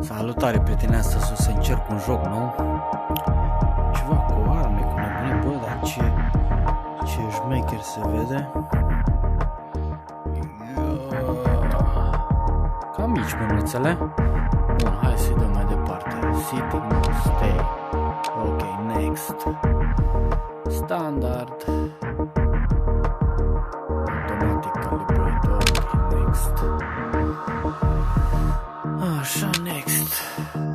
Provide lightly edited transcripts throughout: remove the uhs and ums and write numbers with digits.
Salutare, prieteni, astăzi o să încerc un joc nou. Ceva cu arme, cu nebunie, bă, dar ce șmecher se vede. Ca mici mânuțele. Bun, hai să-i dăm mai departe. Sitting, stay. Ok, next. Standard. Automatic calibrate, ok, next. Așa, next.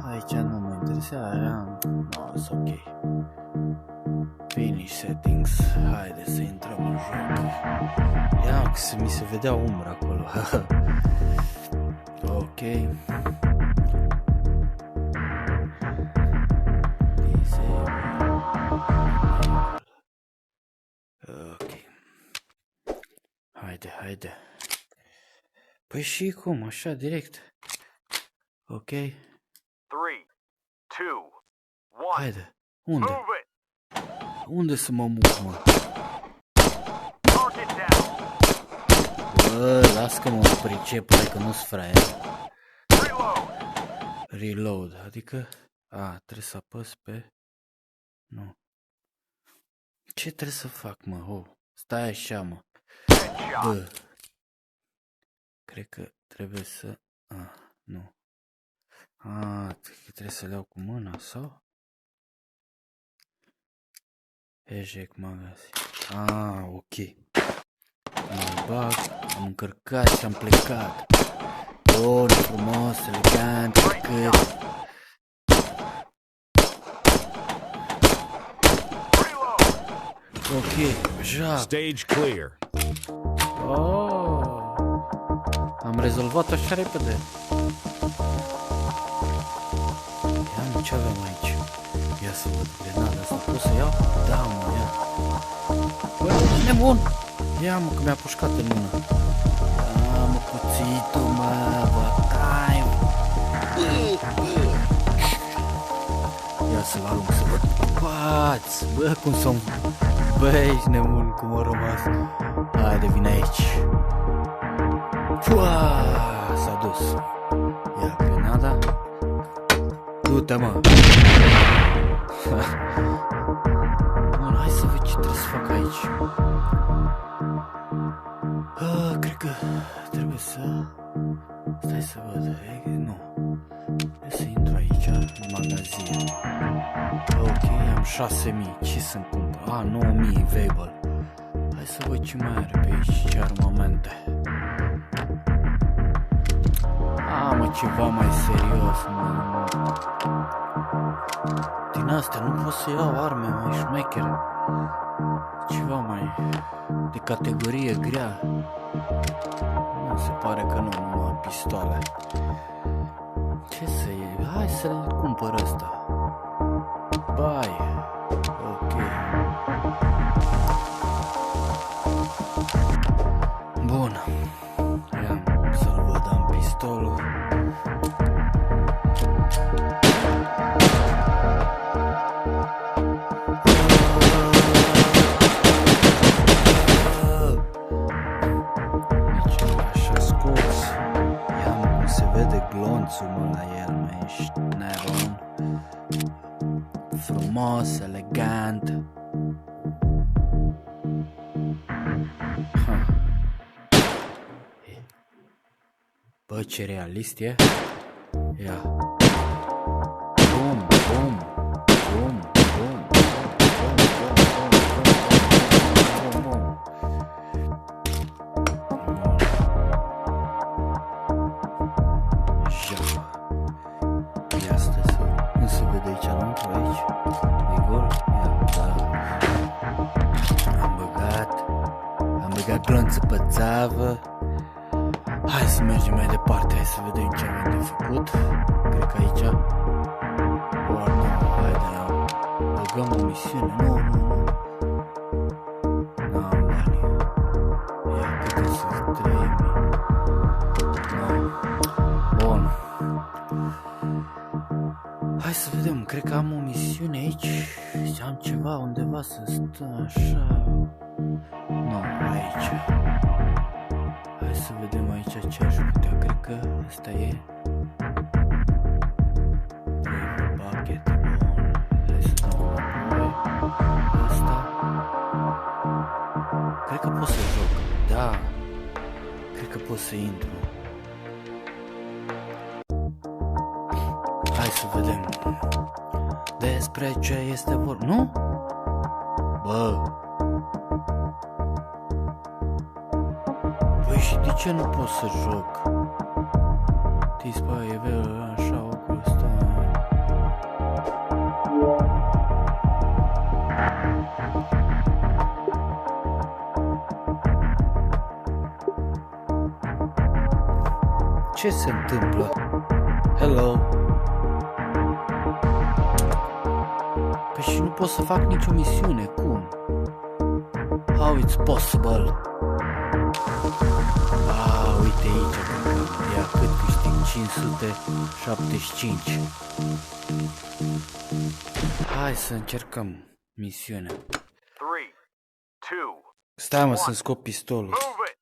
Aici nu mă interesează. No, it's ok. Finish settings. Haide să intrăm în joc. Ia, că mi se vedea umbra acolo. Ok. Ok. Haide. Păi și cum, așa, direct. Ok. 3, 2, 1. Haide. Unde? Move it. Unde să mă mut, mă? Target down. Bă, las că mă pricep, că nu-s fraier. Reload. Reload, adică... trebuie să apăs pe... Nu. Ce trebuie să fac, mă? Stai așa, mă. Headshot. Bă. Cred că trebuie să... nu. Trebuie să le iau cu mâna, sau? Eject magazin. Ok. Mă bag, am încărcat și am plecat. Bun, frumos, elegant, cât. Ok, joc. Stage clear. Am rezolvat așa repede. Ia, ce avem aici? Ia să văd grenada asta. Pot să iau? Da, mă, ia. Bă, nebun! Ia, mă, că mi-a pușcat în mână. Ia, mă, cuțitul, mă, bătai. Ia să-l arunc să văd. Bați! Bă, cum sunt? Bă, ești nebun, cum a rămas. Haide, vin aici. Pua! S-a dus. Ia grenada. Du-te, mă. Bun, hai să văd ce trebuie să fac aici. Cred că trebuie să... Stai să văd. Nu. Trebuie să intru aici, în magazin. Ok, am 6.000. Ce să-mi cumpăr? 9.000 available. Hai să văd ce mai are pe aici, ce armamente. Mă, ceva mai serios, mă. Din astea nu pot să iau arme mai șmechere. Ceva mai de categorie grea. Nu se pare că nu, numai pistoale. Ce să iei? Hai să-l cumpăr ăsta. Bai. Ok. Bun. Ia să-l văd, am pistolul. Deci așa scos. Ia, mă, cum se vede glonțul, mă, la el, mă, ești nebun. Frumos, elegant. Bă, ce realist e. Ia. Bum, bum, bum, bum, bum. Joc. Ia asta să... Nu se vede aici, înăuntru, aici. E gol? Ia, da. Am băgat glonță pe țavă. Hai să mergem mai departe, hai să vedem ce avem de făcut. Cred că aici... Nu, haide, băgăm o misiune. Nu. N-am bani. Ia, cred că sunt 3.000. Nu. Bun. Hai să vedem, cred că am o misiune aici. Am ceva undeva să stă așa. Nu, aici. Hai să vedem aici ce aș putea, cred că asta e. pot să intru. Hai să vedem. Despre ce este vorba? Nu? Bă. Păi și de ce nu pot să joc? Tispa e vero, așa, cu ăsta. Ce se întâmplă? Hello. Păi și nu pot să fac nicio misiune, cum? How it's possible? Uite aici, ia cât câștig? 575. Hai să încercăm misiunea. 3, 2, Stai mă să-mi scop pistolul. move it!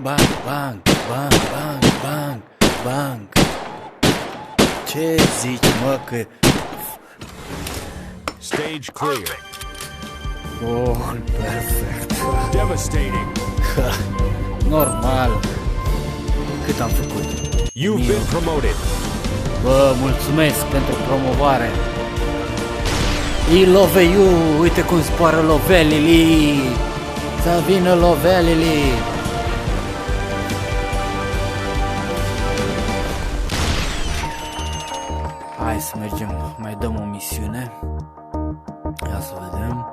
Bang, bang, bang, bang, bang, bang. Ce zici, mă, că... Stage clear. Oh, perfect. Devastating. Normal. Cât am făcut? You've been promoted. Bă, mulțumesc pentru promovare. I love you. Uite cum zboară lovelili. Să vină lovelili. Hai să mergem, mai dăm o misiune. Ia să vedem.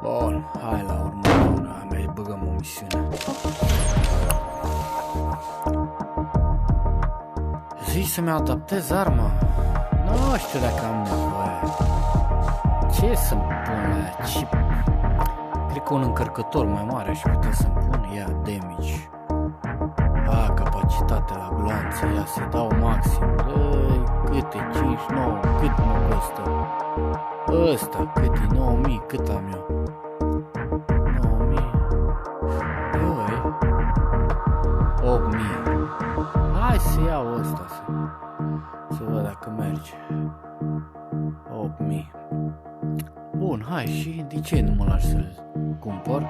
Bun, hai la următoarea, mai băgăm o misiune. Zici să-mi adaptez arma? Nu știu dacă am nevoie. Ce să-mi pun la ea? Ce... Cred că un încărcător mai mare aș putea să-mi pun. Ia, damage. Capacitate la gloanță. Ia să-i dau maxim. Câte? 5, 9, cât mă costă? Ăsta, cât e? 9000, cât am eu? 9000. Ioi. 8000. Hai să iau ăsta să văd dacă merge. 8000. Bun, hai, și de ce nu mă lași să-l cumpăr?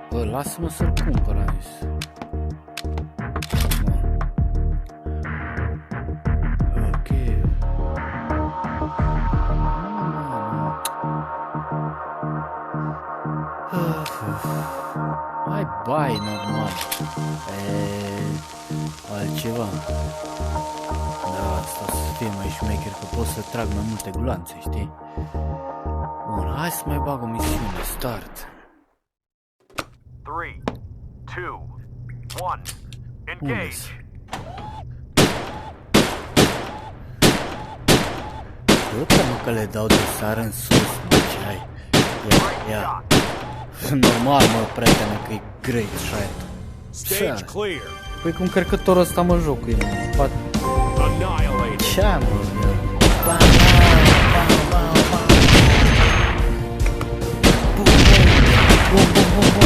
Bă, lasă-mă să-l cumpăr, am zis. Ok. Hai, bai, normal. Altceva. Da, asta să fie mai șmecher, că pot să trag mai multe gloanțe, știi? Bun, hai să mai bag o misiune. Start. 3, 2, 1. Engage. Uite-mă că le dau de sară în sus, mă, ce ai? Ia. Normal, mă, prietene, că e great shot. Stage clear. Păi cu încărcătorul ăsta mă joc cu el, mă. Annihilated. Ce-am, mă? Bam, bam, bam, bam, bam. Bum, bum, bum, bum, bum, bum, bum.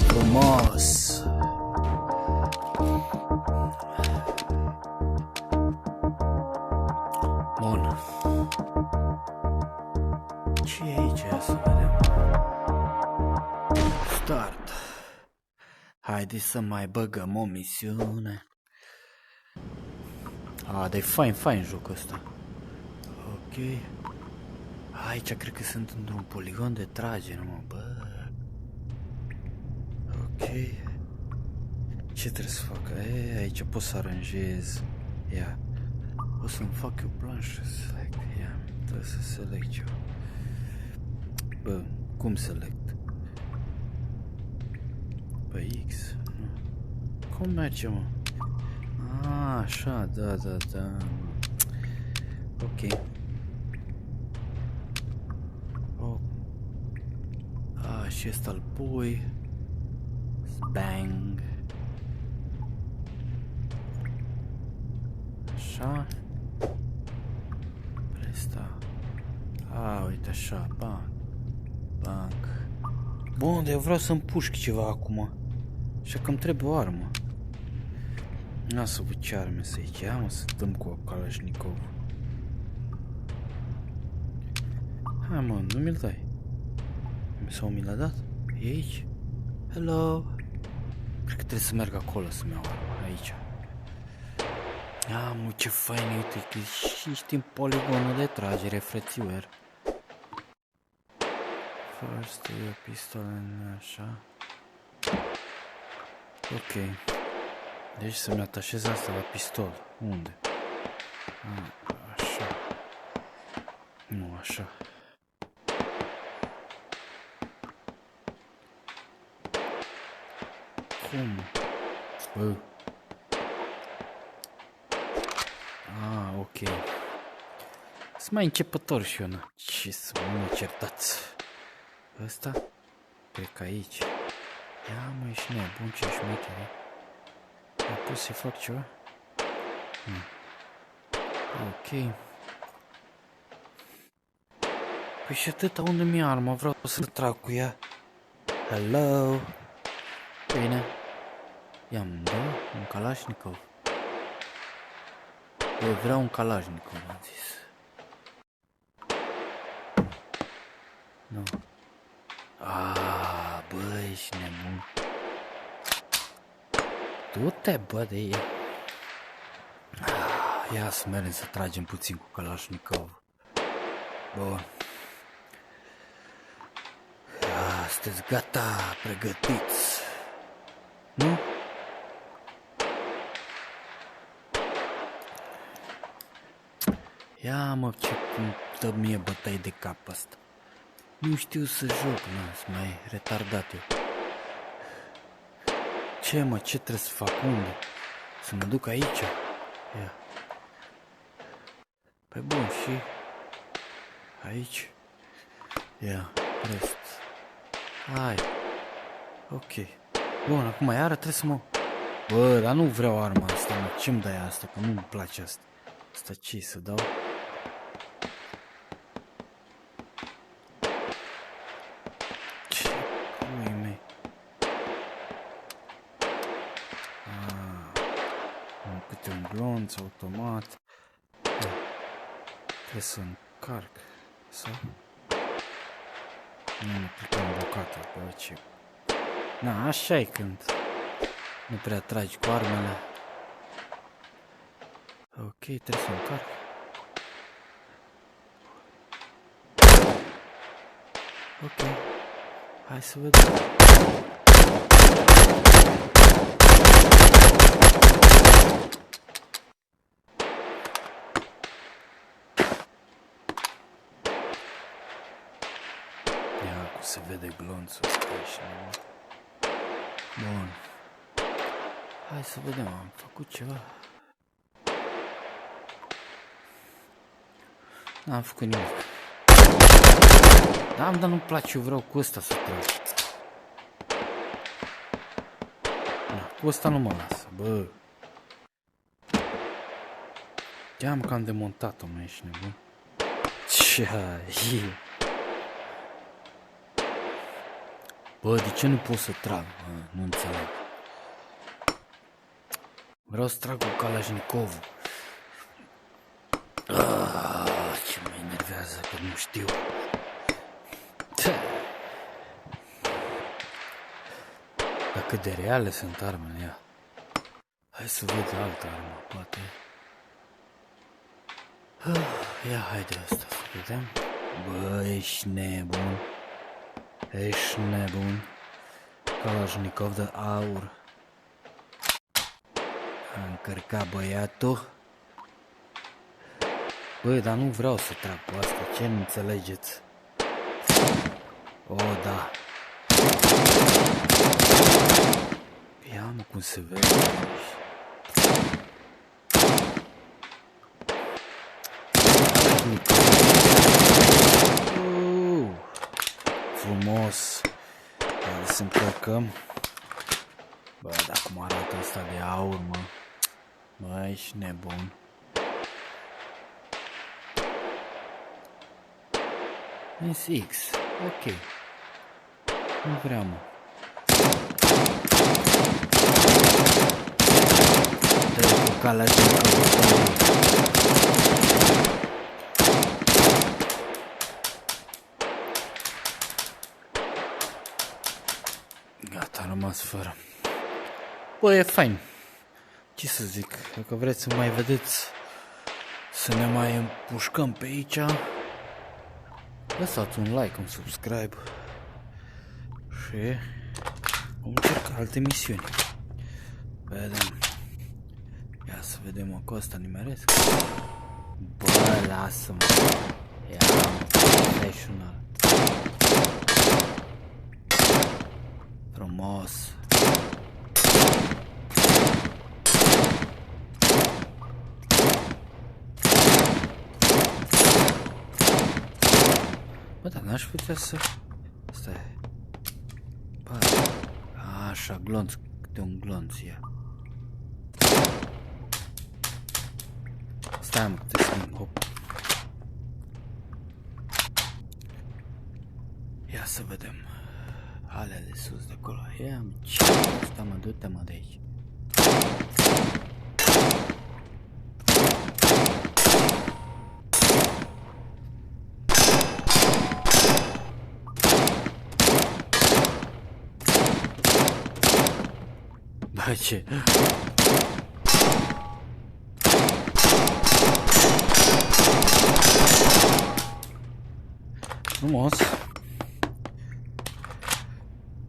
Frumos. Bun. Ce e aici? Ia să vedem. Start. Haide să mai băgăm o misiune. Dar e fain jocul ăsta. Ok. Aici cred că sunt într-un poligon de tragere, mă, bă. Ok. Ce trebuie să fac? Aici pot să aranjez. Ia. O să-mi fac eu planșă select. Ia. Trebuie să select eu. Bă, cum select? Pe X. Cum merge, mă? Așa, da. Ok. Și ăsta-l pui. Bang. Așa. Presta. Uite așa, bang. Bun, eu vreau să-mi pușc ceva acum. Așa că îmi trebuie o armă. N-a să văd ce arme să aici. Ia, mă, să dăm cu Kalashnikov. Hai, mă, nu mi-l dai. Sau mi l-a dat? E aici? Hello? Cred că trebuie să merg acolo să-mi iau arma, aici. Mă, ce fain, uite, că și știm poligonul de tragere, frățiuer. First, e o pistolă, așa. Ok. Deci să-mi atașez asta la pistol. Unde? Așa. Nu, așa. Cum? Bă. Ok. Sunt mai începător și eu, na. Ce să mă certați? Ăsta? Cred că aici. Ia mă, ești nebun, ce șmechere. Ai pus să fac ceva? Ok. Păi și atâta, unde mi-e arma? Vreau să trag cu ea. Hello? Bine. Ia-mi, da? Un Kalashnikov. Eu vreau un Kalashnikov, am zis. Nu. Bă, ești nebun. Du-te, bă, de ea. Ia să mergem să tragem puțin cu Kalashnikov. Bun. Sunteți gata, pregătiți. Nu? Ia mă, ce cum dă mie bătaie de cap asta. Nu știu să joc, nu, sunt mai retardat eu. Ce mă, ce trebuie să fac? Unde? Să mă duc aici? Ia. Păi bun, și aici? Ia, rest. Hai. Ok. Bun, acum iară trebuie să mă... Bă, dar nu vreau arma asta, mă. Ce-mi dai asta? Că nu-mi place asta. Asta ce să dau? Ce pui mei? Câte un glonț automat. Trebuie să încarc. Sau? Nu plicăm blocată, bă, ce... Na, așa e când nu prea tragi cu armele. Ok, trebuie să încarc. Ok, hai să vedem. Ia cum se vede glonțul ăsta aici. Bun. Hai să vedem, am făcut ceva. N-am făcut nimic. Dar nu-mi place, eu vreau cu ăsta să trag. Cu ăsta nu mă lasă, bă. Ia-mi că am demontat-o, mă, ești nebun. Ce-ai? Bă, de ce nu pot să trag? Bă, nu înțeleg. Vreau să trag cu Kalashnikov. Ce mă enervează că nu știu. Dar cât de reale sunt armele, ia. Hai să văd altă armă, poate. Ia, haide asta să vedem. Bă, ești nebun. Ești nebun. Kalashnikov de aur. A încărcat băiatul. Băi, dar nu vreau să trag cu asta, ce nu înțelegeți? O, da. Ia mă cum se vede. Frumos. Hai să încărcăm. Bă, dar cum arată asta de aur, mă. Bă, ești nebun. SX, ok. Nu vreau, mă. Dă-i cu Kalashnikov. rămas fără. Bă, e fain. Ce să zic, dacă vreți să mai vedeți, să ne mai împușcăm pe aici, lăsați un like, un subscribe și vom încerca alte misiuni. Vedem. Ia să vedem cu asta nimeresc. Bă, lasă-mă. Ia, professional. Frumos. Bă, dar n-aș putea să... Stai. Bă, așa, glonț, câte un glonț ia. Stai, mă, câte să hop. Ia să vedem. Alea de sus de acolo. Ia, ce asta, mă, du-te, mă, de aici. Bă, ce? Frumos.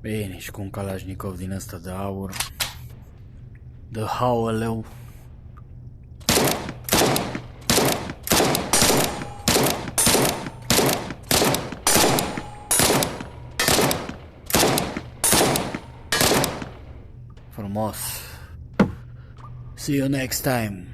Bine, și cu un Kalashnikov din ăsta de aur. De hauleu. Frumos. See you next time.